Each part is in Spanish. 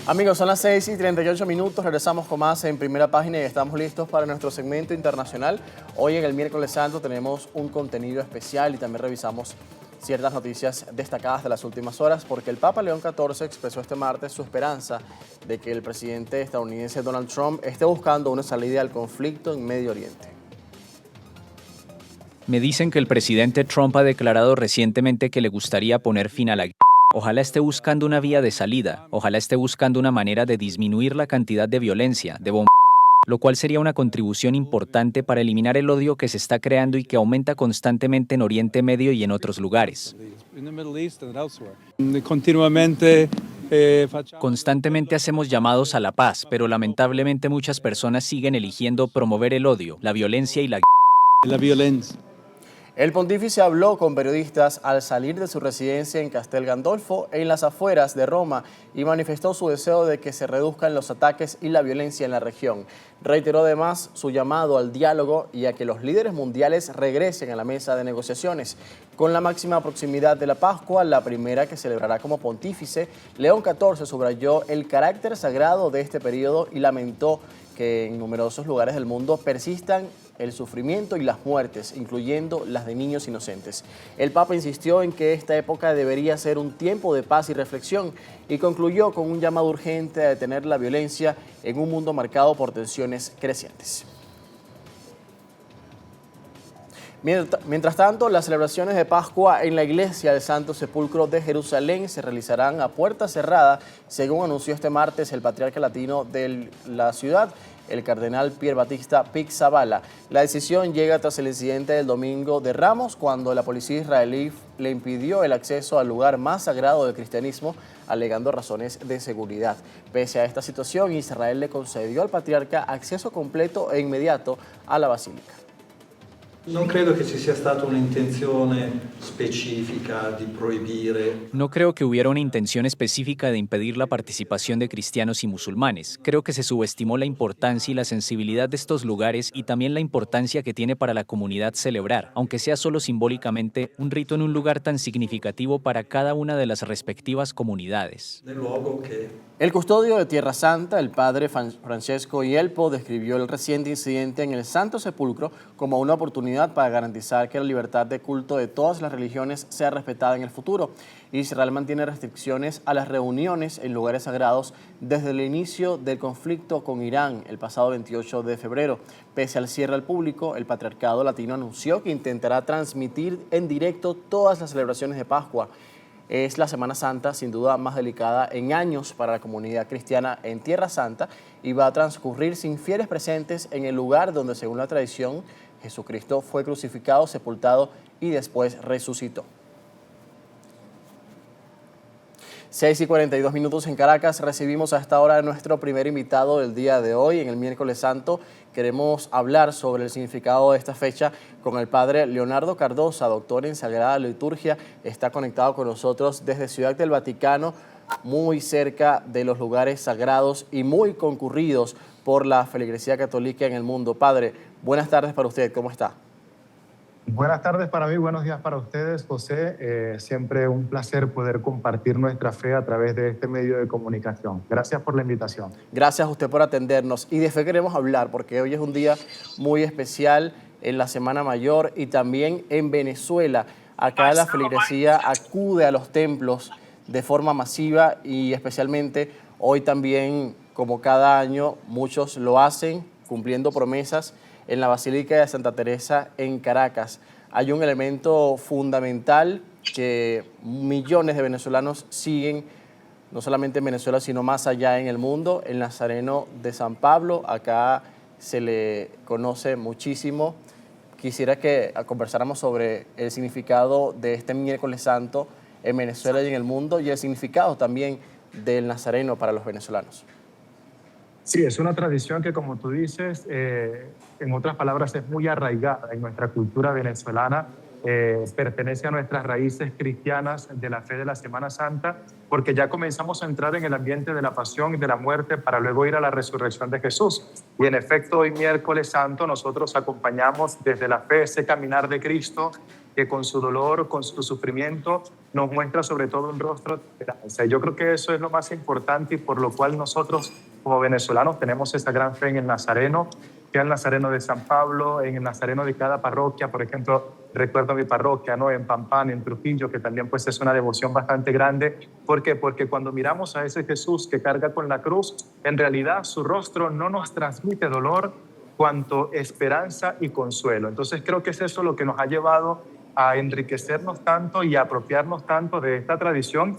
Amigos, son las 6:38, regresamos con más en Primera Página y estamos listos para nuestro segmento internacional. Hoy en el Miércoles Santo tenemos un contenido especial y también revisamos ciertas noticias destacadas de las últimas horas, porque el Papa León XIV expresó este martes su esperanza de que el presidente estadounidense Donald Trump esté buscando una salida al conflicto en Medio Oriente. Me dicen que el presidente Trump ha declarado recientemente que le gustaría poner fin a la guerra. Ojalá esté buscando una vía de salida, ojalá esté buscando una manera de disminuir la cantidad de violencia, de lo cual sería una contribución importante para eliminar el odio que se está creando y que aumenta constantemente en Oriente Medio y en otros lugares. Constantemente hacemos llamados a la paz, pero lamentablemente muchas personas siguen eligiendo promover el odio, la violencia y la violencia. El pontífice habló con periodistas al salir de su residencia en Castel Gandolfo, en las afueras de Roma, y manifestó su deseo de que se reduzcan los ataques y la violencia en la región. Reiteró además su llamado al diálogo y a que los líderes mundiales regresen a la mesa de negociaciones. Con la máxima proximidad de la Pascua, la primera que celebrará como pontífice, León XIV subrayó el carácter sagrado de este periodo y lamentó que en numerosos lugares del mundo persistan el sufrimiento y las muertes, incluyendo las de niños inocentes. El Papa insistió en que esta época debería ser un tiempo de paz y reflexión y concluyó con un llamado urgente a detener la violencia en un mundo marcado por tensiones crecientes. Mientras tanto, las celebraciones de Pascua en la iglesia del Santo Sepulcro de Jerusalén se realizarán a puerta cerrada, según anunció este martes el patriarca latino de la ciudad, el cardenal Pier Battista Pizzaballa. La decisión llega tras el incidente del domingo de Ramos, cuando la policía israelí le impidió el acceso al lugar más sagrado del cristianismo, alegando razones de seguridad. Pese a esta situación, Israel le concedió al patriarca acceso completo e inmediato a la basílica. Non credo che ci sia stata un'intenzione specifica di proibire. No creo que hubiera una intención específica de impedir la participación de cristianos y musulmanes. Creo que se subestimó la importancia y la sensibilidad de estos lugares y también la importancia que tiene para la comunidad celebrar, aunque sea solo simbólicamente, un rito en un lugar tan significativo para cada una de las respectivas comunidades. El custodio de Tierra Santa, el padre Francesco Ielpo, describió el reciente incidente en el Santo Sepulcro como una oportunidad para garantizar que la libertad de culto de todas las religiones sea respetada en el futuro. Israel mantiene restricciones a las reuniones en lugares sagrados desde el inicio del conflicto con Irán el pasado 28 de febrero. Pese al cierre al público, el Patriarcado Latino anunció que intentará transmitir en directo todas las celebraciones de Pascua. Es la Semana Santa sin duda más delicada en años para la comunidad cristiana en Tierra Santa y va a transcurrir sin fieles presentes en el lugar donde, según la tradición, Jesucristo fue crucificado, sepultado y después resucitó. 6:42 en Caracas, recibimos a esta hora a nuestro primer invitado del día de hoy en el Miércoles Santo. Queremos hablar sobre el significado de esta fecha con el padre Leonardo Cardosa, doctor en Sagrada Liturgia. Está conectado con nosotros desde Ciudad del Vaticano, muy cerca de los lugares sagrados y muy concurridos por la feligresía católica en el mundo. Padre, buenas tardes para usted, ¿cómo está? Buenas tardes para mí, buenos días para ustedes, José. Siempre un placer poder compartir nuestra fe a través de este medio de comunicación. Gracias por la invitación. Gracias a usted por atendernos. Y de fe queremos hablar porque hoy es un día muy especial en la Semana Mayor y también en Venezuela. Acá la feligresía acude a los templos de forma masiva y especialmente hoy también, como cada año, muchos lo hacen cumpliendo promesas en la Basílica de Santa Teresa en Caracas. Hay un elemento fundamental que millones de venezolanos siguen, no solamente en Venezuela, sino más allá en el mundo, el Nazareno de San Pablo. Acá se le conoce muchísimo. Quisiera que conversáramos sobre el significado de este Miércoles Santo en Venezuela y en el mundo y el significado también del Nazareno para los venezolanos. Sí, es una tradición que, como tú dices, en otras palabras, es muy arraigada en nuestra cultura venezolana. Pertenece a nuestras raíces cristianas de la fe de la Semana Santa, porque ya comenzamos a entrar en el ambiente de la pasión y de la muerte para luego ir a la resurrección de Jesús. Y en efecto, hoy Miércoles Santo nosotros acompañamos desde la fe ese caminar de Cristo que con su dolor, con su sufrimiento, nos muestra sobre todo un rostro de esperanza. Yo creo que eso es lo más importante y por lo cual nosotros como venezolanos tenemos esa gran fe en el Nazareno, que es el Nazareno de San Pablo, en el Nazareno de cada parroquia. Por ejemplo, recuerdo mi parroquia, ¿no? En Pampán, en Trujillo, que también pues es una devoción bastante grande. ¿Por qué? Porque cuando miramos a ese Jesús que carga con la cruz, en realidad su rostro no nos transmite dolor, cuanto esperanza y consuelo. Entonces creo que es eso lo que nos ha llevado a enriquecernos tanto y a apropiarnos tanto de esta tradición,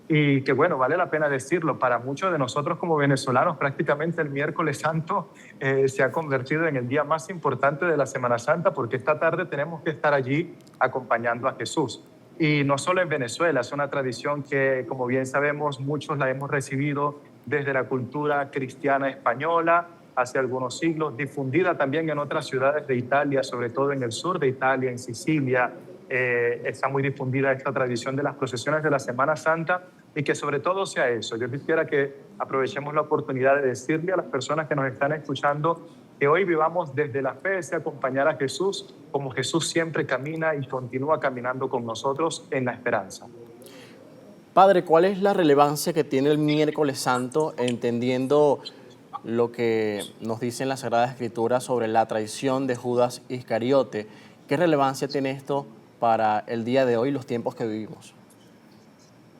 y que bueno, vale la pena decirlo, para muchos de nosotros como venezolanos prácticamente el miércoles santo se ha convertido en el día más importante de la Semana Santa, porque esta tarde tenemos que estar allí acompañando a Jesús. Y no solo en Venezuela, es una tradición que, como bien sabemos, muchos la hemos recibido desde la cultura cristiana española hace algunos siglos, difundida también en otras ciudades de Italia, sobre todo en el sur de Italia, en Sicilia. Está muy difundida esta tradición de las procesiones de la Semana Santa, y que sobre todo sea eso. Yo quisiera que aprovechemos la oportunidad de decirle a las personas que nos están escuchando que hoy vivamos desde la fe, ese acompañar a Jesús, como Jesús siempre camina y continúa caminando con nosotros en la esperanza. Padre, ¿cuál es la relevancia que tiene el miércoles santo, entendiendo lo que nos dice en la Sagrada Escritura sobre la traición de Judas Iscariote? ¿Qué relevancia tiene esto para el día de hoy, los tiempos que vivimos?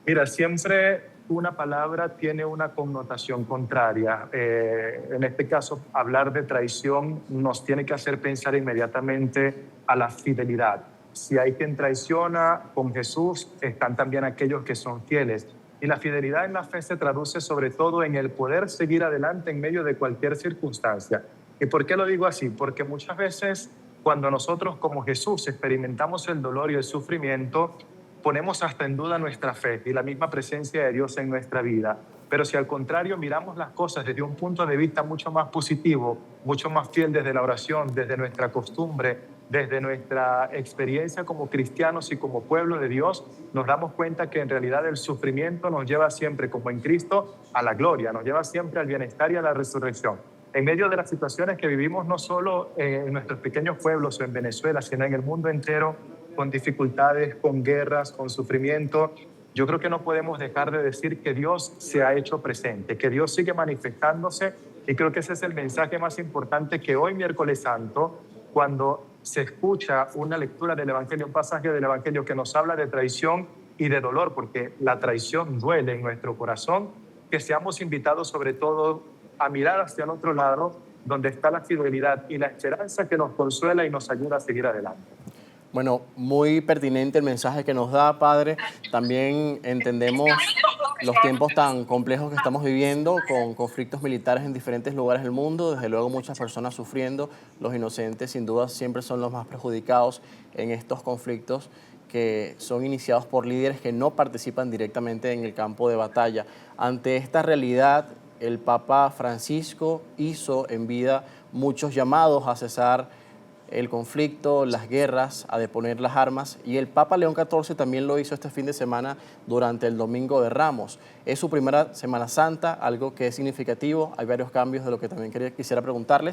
Mira, siempre una palabra tiene una connotación contraria. En este caso, hablar de traición nos tiene que hacer pensar inmediatamente a la fidelidad. Si hay quien traiciona, con Jesús están también aquellos que son fieles. Y la fidelidad en la fe se traduce sobre todo en el poder seguir adelante en medio de cualquier circunstancia. ¿Y por qué lo digo así? Porque muchas veces cuando nosotros como Jesús experimentamos el dolor y el sufrimiento, ponemos hasta en duda nuestra fe y la misma presencia de Dios en nuestra vida. Pero si al contrario miramos las cosas desde un punto de vista mucho más positivo, mucho más fiel desde la oración, desde nuestra costumbre, desde nuestra experiencia como cristianos y como pueblo de Dios, nos damos cuenta que en realidad el sufrimiento nos lleva siempre, como en Cristo, a la gloria, nos lleva siempre al bienestar y a la resurrección. En medio de las situaciones que vivimos, no solo en nuestros pequeños pueblos o en Venezuela, sino en el mundo entero, con dificultades, con guerras, con sufrimiento, yo creo que no podemos dejar de decir que Dios se ha hecho presente, que Dios sigue manifestándose, y creo que ese es el mensaje más importante que hoy, miércoles santo, cuando se escucha una lectura del Evangelio, un pasaje del Evangelio que nos habla de traición y de dolor, porque la traición duele en nuestro corazón, que seamos invitados sobre todo a mirar hacia el otro lado, donde está la fidelidad y la esperanza que nos consuela y nos ayuda a seguir adelante. Bueno, muy pertinente el mensaje que nos da, Padre. También entendemos los tiempos tan complejos que estamos viviendo, con conflictos militares en diferentes lugares del mundo, desde luego muchas personas sufriendo. Los inocentes sin duda siempre son los más perjudicados en estos conflictos, que son iniciados por líderes que no participan directamente en el campo de batalla. Ante esta realidad, el Papa Francisco hizo en vida muchos llamados a cesar el conflicto, las guerras, a deponer las armas, y el Papa León XIV también lo hizo este fin de semana durante el Domingo de Ramos. Es su primera Semana Santa, algo que es significativo. Hay varios cambios de lo que también quisiera preguntarle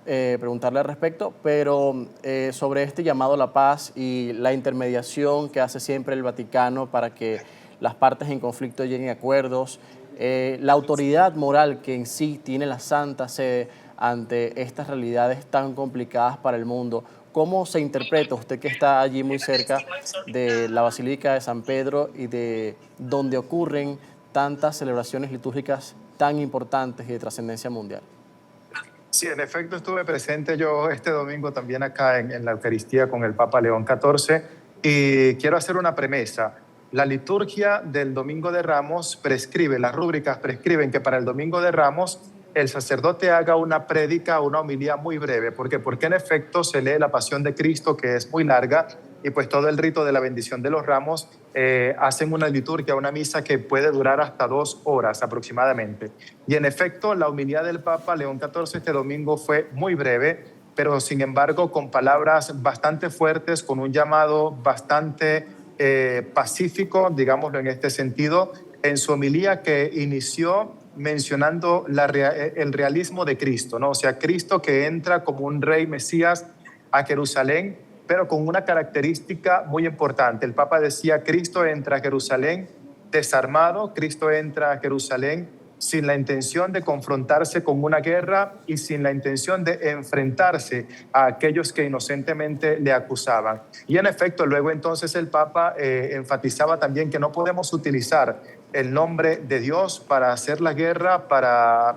al respecto, pero sobre este llamado a la paz y la intermediación que hace siempre el Vaticano para que las partes en conflicto lleguen a acuerdos, la autoridad moral que en sí tiene la Santa Sede ante estas realidades tan complicadas para el mundo. ¿Cómo se interpreta, usted que está allí muy cerca de la Basílica de San Pedro y de donde ocurren tantas celebraciones litúrgicas tan importantes y de trascendencia mundial? Sí, en efecto estuve presente yo este domingo también acá en la Eucaristía con el Papa León XIV, y quiero hacer una premisa. La liturgia del Domingo de Ramos prescribe, las rúbricas prescriben que para el Domingo de Ramos el sacerdote haga una prédica, una homilía muy breve. ¿Por qué? Porque en efecto se lee la Pasión de Cristo, que es muy larga, y pues todo el rito de la bendición de los ramos hacen una liturgia, una misa que puede durar hasta 2 horas aproximadamente. Y en efecto, la homilía del Papa León XIV este domingo fue muy breve, pero sin embargo con palabras bastante fuertes, con un llamado bastante pacífico, digámoslo en este sentido, en su homilía, que inició mencionando el realismo de Cristo, ¿no? O sea, Cristo que entra como un rey Mesías a Jerusalén, pero con una característica muy importante. El Papa decía, Cristo entra a Jerusalén desarmado, Cristo entra a Jerusalén sin la intención de confrontarse con una guerra y sin la intención de enfrentarse a aquellos que inocentemente le acusaban. Y en efecto, luego entonces el Papa enfatizaba también que no podemos utilizar el nombre de Dios para hacer la guerra, para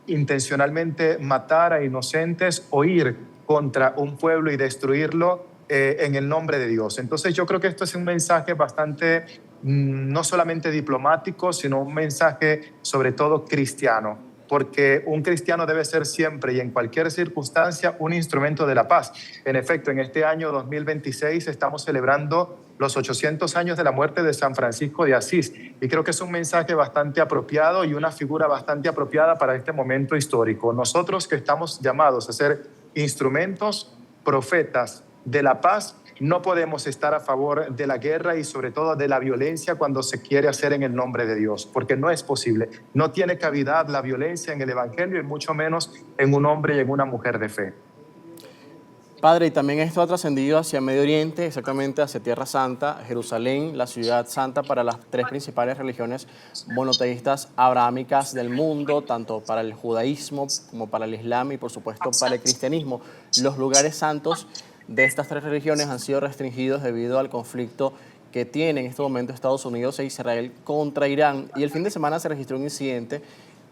intencionalmente matar a inocentes o ir contra un pueblo y destruirlo en el nombre de Dios. Entonces yo creo que esto es un mensaje bastante, no solamente diplomático, sino un mensaje sobre todo cristiano, porque un cristiano debe ser siempre y en cualquier circunstancia un instrumento de la paz. En efecto, en este año 2026 estamos celebrando los 800 años de la muerte de San Francisco de Asís, y creo que es un mensaje bastante apropiado y una figura bastante apropiada para este momento histórico. Nosotros que estamos llamados a ser instrumentos, profetas de la paz, no podemos estar a favor de la guerra y sobre todo de la violencia cuando se quiere hacer en el nombre de Dios, porque no es posible. No tiene cavidad la violencia en el Evangelio y mucho menos en un hombre y en una mujer de fe. Padre, y también esto ha trascendido hacia Medio Oriente, exactamente hacia Tierra Santa, Jerusalén, la ciudad santa para las tres principales religiones monoteístas abrahámicas del mundo, tanto para el judaísmo como para el islam y por supuesto para el cristianismo. Los lugares santos de estas tres religiones han sido restringidos debido al conflicto que tiene en este momento Estados Unidos e Israel contra Irán. Y el fin de semana se registró un incidente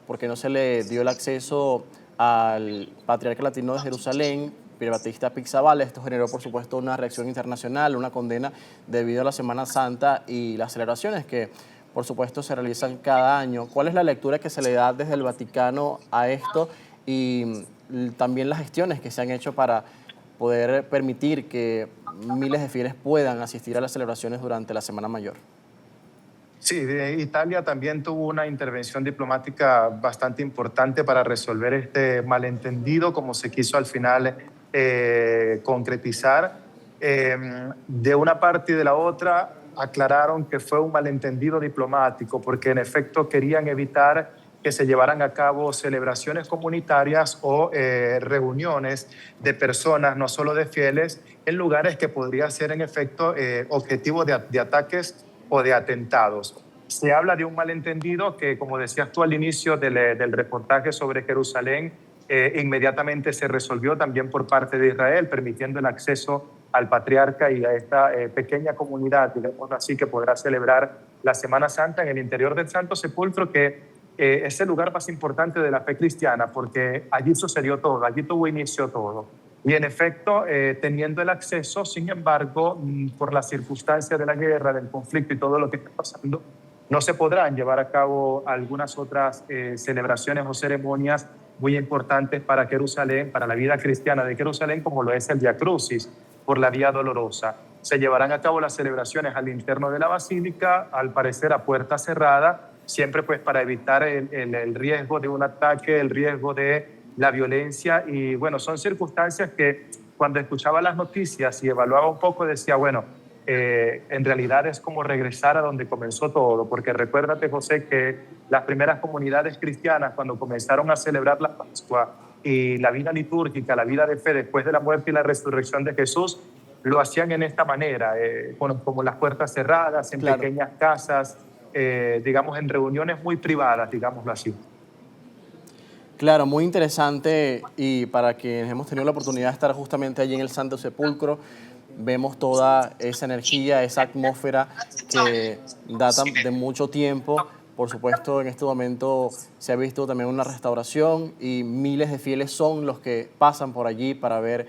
porque no se le dio el acceso al patriarca latino de Jerusalén, Pier Battista Pizzaballa. Esto generó, por supuesto, una reacción internacional, una condena debido a la Semana Santa y las celebraciones que, por supuesto, se realizan cada año. ¿Cuál es la lectura que se le da desde el Vaticano a esto y también las gestiones que se han hecho para poder permitir que miles de fieles puedan asistir a las celebraciones durante la Semana Mayor? Sí, Italia también tuvo una intervención diplomática bastante importante para resolver este malentendido, como se quiso al final concretizar. De una parte y de la otra aclararon que fue un malentendido diplomático, porque en efecto querían evitar que se llevaran a cabo celebraciones comunitarias o reuniones de personas, no solo de fieles, en lugares que podría ser en efecto objetivo de ataques o de atentados. Se habla de un malentendido que, como decías tú al inicio del reportaje sobre Jerusalén, inmediatamente se resolvió también por parte de Israel, permitiendo el acceso al patriarca y a esta pequeña comunidad, digamos así, que podrá celebrar la Semana Santa en el interior del Santo Sepulcro, que es el lugar más importante de la fe cristiana, porque allí sucedió todo, allí tuvo inicio todo. Y en efecto, teniendo el acceso, sin embargo, por las circunstancias de la guerra, del conflicto y todo lo que está pasando, no se podrán llevar a cabo algunas otras celebraciones o ceremonias muy importantes para Jerusalén, para la vida cristiana de Jerusalén, como lo es el Vía Crucis por la Vía Dolorosa. Se llevarán a cabo las celebraciones al interno de la basílica, al parecer a puerta cerrada, siempre pues para evitar el riesgo de un ataque, el riesgo de la violencia. Y bueno, son circunstancias que cuando escuchaba las noticias y evaluaba un poco decía, bueno, en realidad es como regresar a donde comenzó todo, porque recuérdate, José, que las primeras comunidades cristianas cuando comenzaron a celebrar la Pascua y la vida litúrgica, la vida de fe después de la muerte y la resurrección de Jesús, lo hacían en esta manera, como las puertas cerradas, en pequeñas casas, digamos en reuniones muy privadas, digámoslo así. Claro, muy interesante, y para quienes hemos tenido la oportunidad de estar justamente allí en el Santo Sepulcro, vemos toda esa energía, esa atmósfera que data de mucho tiempo. Por supuesto, en este momento se ha visto también una restauración y miles de fieles son los que pasan por allí para ver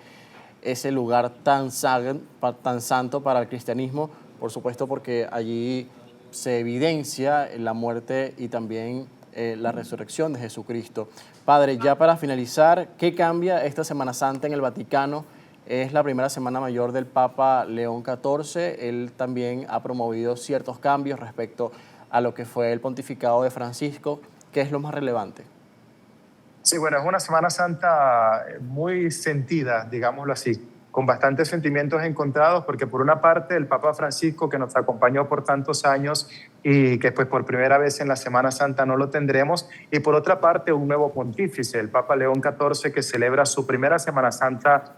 ese lugar tan santo para el cristianismo, por supuesto porque allí se evidencia la muerte y también la resurrección de Jesucristo. Padre, ya para finalizar, ¿qué cambia esta Semana Santa en el Vaticano? Es la primera Semana Mayor del Papa León XIV. Él también ha promovido ciertos cambios respecto a lo que fue el pontificado de Francisco. ¿Qué es lo más relevante? Sí, bueno, es una Semana Santa muy sentida, digámoslo así, con bastantes sentimientos encontrados, porque por una parte el Papa Francisco, que nos acompañó por tantos años y que pues por primera vez en la Semana Santa no lo tendremos, y por otra parte un nuevo pontífice, el Papa León XIV, que celebra su primera Semana Santa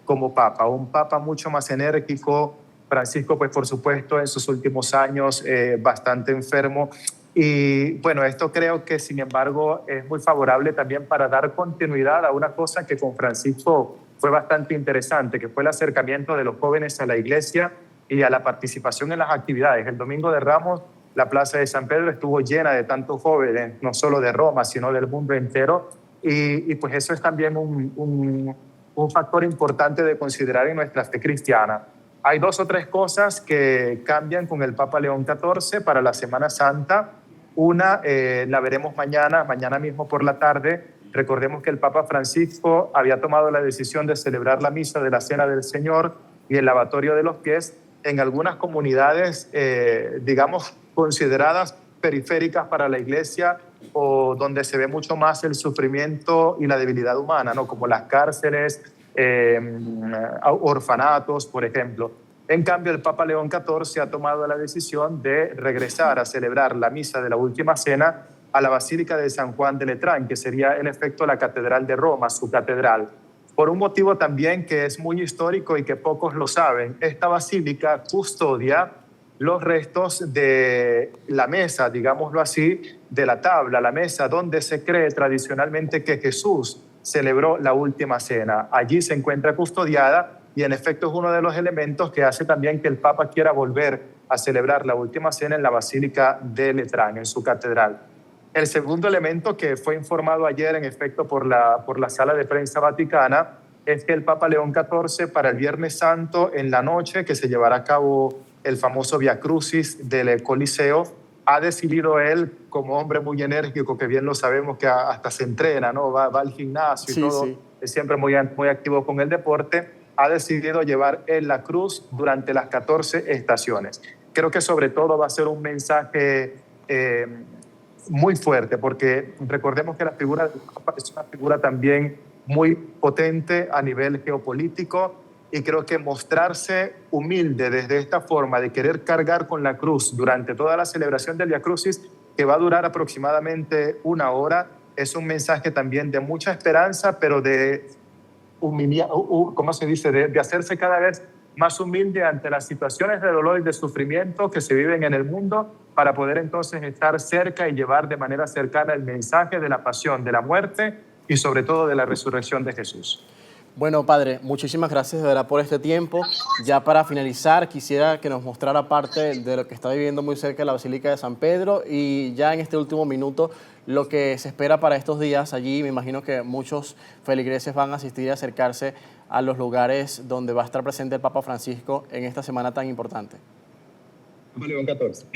como papa, un papa mucho más enérgico. Francisco, pues por supuesto, en sus últimos años bastante enfermo. Y bueno, esto creo que sin embargo es muy favorable también para dar continuidad a una cosa que con Francisco fue bastante interesante, que fue el acercamiento de los jóvenes a la iglesia y a la participación en las actividades. El Domingo de Ramos, la Plaza de San Pedro estuvo llena de tantos jóvenes, no solo de Roma, sino del mundo entero. Y pues eso es también un factor importante de considerar en nuestra fe cristiana. Hay 2 o 3 cosas que cambian con el Papa León XIV para la Semana Santa. Una la veremos mañana mismo por la tarde. Recordemos que el Papa Francisco había tomado la decisión de celebrar la misa de la Cena del Señor y el lavatorio de los pies en algunas comunidades, digamos, consideradas periféricas para la Iglesia o donde se ve mucho más el sufrimiento y la debilidad humana, ¿no? Como las cárceles, orfanatos, por ejemplo. En cambio, el Papa León XIV ha tomado la decisión de regresar a celebrar la misa de la Última Cena a la Basílica de San Juan de Letrán, que sería en efecto la Catedral de Roma, su catedral. Por un motivo también que es muy histórico y que pocos lo saben, esta basílica custodia los restos de la mesa, digámoslo así, de la tabla, la mesa donde se cree tradicionalmente que Jesús celebró la Última Cena. Allí se encuentra custodiada y en efecto es uno de los elementos que hace también que el Papa quiera volver a celebrar la Última Cena en la Basílica de Letrán, en su catedral. El segundo elemento que fue informado ayer en efecto por la Sala de Prensa Vaticana es que el Papa León XIV para el Viernes Santo en la noche, que se llevará a cabo el famoso Via Crucis del Coliseo, ha decidido él, como hombre muy enérgico, que bien lo sabemos que hasta se entrena, ¿no? va al gimnasio y todo, sí. Es siempre muy activo con el deporte, ha decidido llevar él la cruz durante las 14 estaciones. Creo que sobre todo va a ser un mensaje muy fuerte, porque recordemos que la figura del Papa es una figura también muy potente a nivel geopolítico, y creo que mostrarse humilde desde esta forma de querer cargar con la cruz durante toda la celebración del Via Crucis, que va a durar aproximadamente 1 hora, es un mensaje también de mucha esperanza, pero de humildad, ¿cómo se dice? De hacerse cada vez más humilde ante las situaciones de dolor y de sufrimiento que se viven en el mundo, para poder entonces estar cerca y llevar de manera cercana el mensaje de la pasión, de la muerte y sobre todo de la resurrección de Jesús. Bueno, padre, muchísimas gracias de verdad por este tiempo. Ya para finalizar, quisiera que nos mostrara parte de lo que está viviendo muy cerca de la Basílica de San Pedro, y ya en este último minuto lo que se espera para estos días allí. Me imagino que muchos feligreses van a asistir y acercarse a los lugares donde va a estar presente el Papa Francisco en esta semana tan importante. León XIV.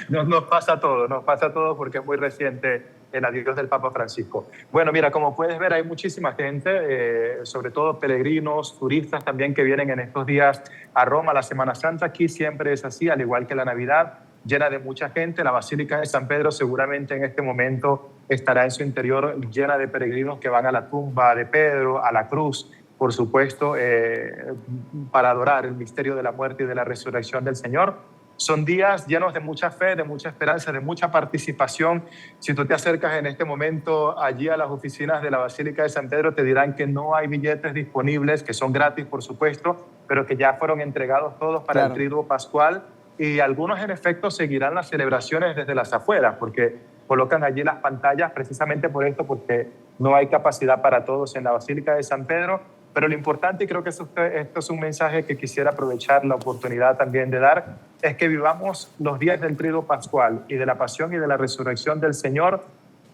nos pasa todo porque es muy reciente el adiós del Papa Francisco. Bueno, mira, como puedes ver, hay muchísima gente, sobre todo peregrinos, turistas también, que vienen en estos días a Roma. La Semana Santa aquí siempre es así, al igual que la Navidad, llena de mucha gente. La Basílica de San Pedro seguramente en este momento estará en su interior llena de peregrinos que van a la tumba de Pedro, a la cruz, por supuesto, para adorar el misterio de la muerte y de la resurrección del Señor. Son días llenos de mucha fe, de mucha esperanza, de mucha participación. Si tú te acercas en este momento allí a las oficinas de la Basílica de San Pedro, te dirán que no hay billetes disponibles, que son gratis, por supuesto, pero que ya fueron entregados todos para el Triduo Pascual. Y algunos, en efecto, seguirán las celebraciones desde las afueras, porque colocan allí las pantallas precisamente por esto, porque no hay capacidad para todos en la Basílica de San Pedro. Pero lo importante, y creo que esto es un mensaje que quisiera aprovechar la oportunidad también de dar, es que vivamos los días del Triduo Pascual y de la pasión y de la resurrección del Señor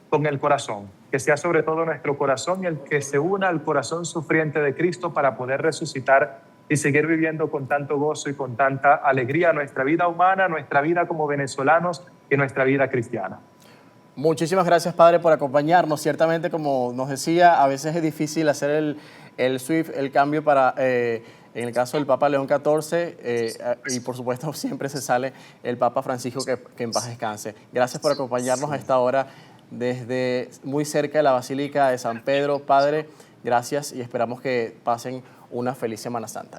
con el corazón. Que sea sobre todo nuestro corazón el que se una al corazón sufriente de Cristo para poder resucitar y seguir viviendo con tanto gozo y con tanta alegría nuestra vida humana, nuestra vida como venezolanos y nuestra vida cristiana. Muchísimas gracias, padre, por acompañarnos. Ciertamente, como nos decía, a veces es difícil hacer el SWIFT, el cambio para, en el caso del Papa León XIV, y por supuesto siempre se sale el Papa Francisco, que en paz descanse. Gracias por acompañarnos a esta hora desde muy cerca de la Basílica de San Pedro. Padre, gracias, y esperamos que pasen una feliz Semana Santa.